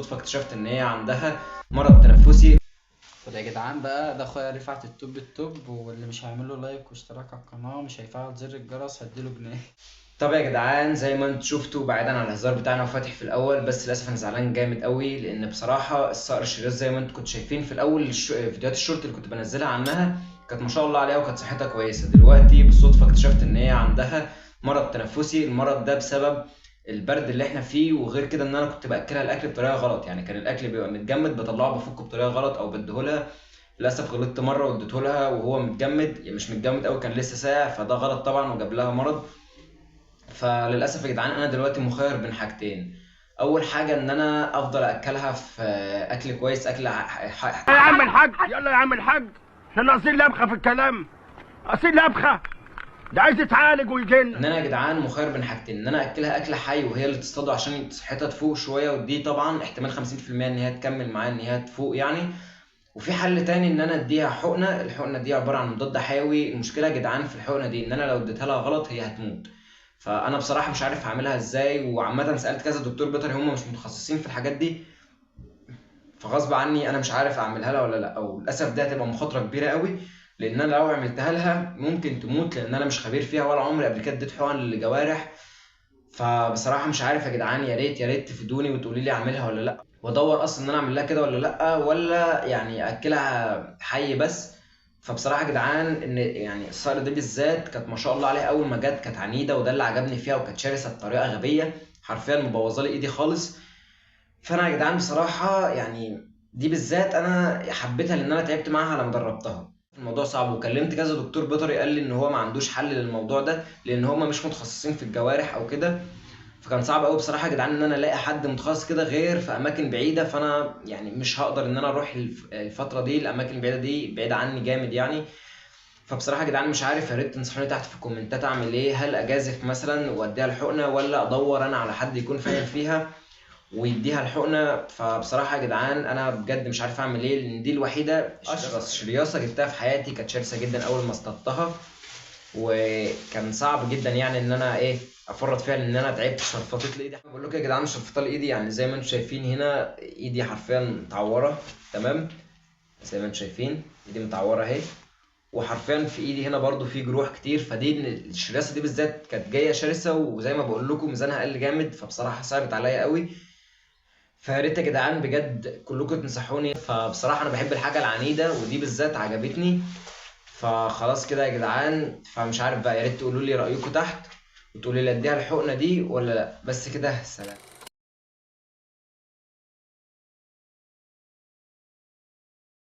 بالصدفه اكتشفت ان هي عندها مرض تنفسي. وده يا جدعان بقى، ده اخويا رفعت التوب، واللي مش هيعمل له لايك واشتراك على القناه مش هيفعل زر الجرس هديله جنيه. طب يا جدعان، زي ما انتوا شفتوا بعيدا عن الهزار بتاعنا وفاتح في الاول، بس للاسف انا زعلان جامد قوي لان بصراحه الصقر الشرير زي ما انتوا كنتوا شايفين في الاول فيديوهات الشورت اللي كنت بنزلها عنها كانت ما شاء الله عليها وكانت صحتها كويسه. دلوقتي بالصدفه اكتشفت ان هي عندها مرض تنفسي. المرض ده بسبب البرد اللي احنا فيه، وغير كده ان انا كنت باكلها الاكل بطريقه غلط. يعني كان الاكل بيبقى متجمد بطلعه بفكه بطريقه غلط او بديهولها. للاسف غلطت مره واديته لها وهو متجمد، يعني مش متجمد قوي، كان لسه ساقع، فده غلط طبعا وجاب لها مرض. فللاسف يا جدعان انا دلوقتي مخير بين حاجتين. اول حاجه ان انا افضل اكلها في اكل كويس، اكل يا عم الحاج، يلا يا عم الحاج، احنا ناقصين لبخه في الكلام، ناقصين لبخه، ده عايز يتعالج ويجن. ان انا يا جدعان مخير بين حاجتين، ان انا اكلها اكل حي وهي اللي تصطاده عشان صحتها تفوق شويه، ودي طبعا احتمال 50% ان هي تكمل معايا ان هي تفوق يعني. وفي حل تاني ان انا اديها حقنه. الحقنه دي عباره عن مضاد حيوي. المشكله يا جدعان في الحقنه دي ان انا لو اديتها لها غلط هي هتموت. فانا بصراحه مش عارف اعملها ازاي، وعامه سالت كذا دكتور بيطري هم مش متخصصين في الحاجات دي، فغصب عني انا مش عارف اعملها لها ولا لا. او للاسف دي هتبقى مخاطره كبيره قوي، لان انا لو عملتها لها ممكن تموت، لان انا مش خبير فيها ولا عمري قبل كده اديت حقن للجوارح. فبصراحه مش عارف يا جدعان، يا ريت تفيدوني وتقولي لي اعملها ولا لا، وادور اصلا ان انا اعمل لها كده ولا لا، ولا يعني اكلها حي بس. فبصراحه يا جدعان ان يعني الصقر دي بالذات كانت ما شاء الله عليها اول ما جت كانت عنيده، وده اللي عجبني فيها، وكانت شرسه بطريقه غبيه، حرفيا مبوظه لي ايدي خالص. فانا يا جدعان بصراحه يعني دي بالذات انا حبيتها لان انا تعبت معاها لما دربتها. الموضوع صعب، وكلمت كذا دكتور بيطري قال لي ان هو ما عندوش حل للموضوع ده، لان هم مش متخصصين في الجوارح او كده. فكان صعب قوي بصراحه يا جدعان ان انا الاقي حد متخصص كده غير في اماكن بعيده. فانا يعني مش هقدر ان انا اروح الفتره دي الاماكن البعيده دي، بعيده عني جامد يعني. فبصراحه يا جدعان مش عارف، يا ريت تنصحوني تحت في الكومنتات اعمل ايه. هل اجازف مثلا واديها الحقنه، ولا ادور انا على حد يكون فاهم فيها ويديها الحقنه؟ فبصراحه يا جدعان انا بجد مش عارف اعمل ايه، لان دي الوحيده اشرس شرياسه جبتها في حياتي. كانت شرسه جدا اول ما اصطدتها، وكان صعب جدا يعني ان انا افرط فيها، لان انا تعبت، شرفطت لي ايدي. بقول لكم يا جدعان شرفطت لي ايدي، يعني زي ما انتم شايفين هنا ايدي حرفيا متعوره تمام. زي ما انتم شايفين ايدي متعوره اهي، وحرفيا في ايدي هنا برضو في جروح كتير. فدي الشراسه دي بالذات كانت جايه شرسه، وزي ما بقول لكم ميزانها قل جامد، فبصراحه صعبت عليا قوي. فيا ريت يا جدعان بجد كلكم تنصحوني. فبصراحه انا بحب الحاجه العنيده، ودي بالذات عجبتني. فخلاص كده يا جدعان، فمش عارف بقى، يا ريت تقولوا لي رايكم تحت، وتقولوا لي اديها الحقنه دي ولا لا. بس كده، سلام.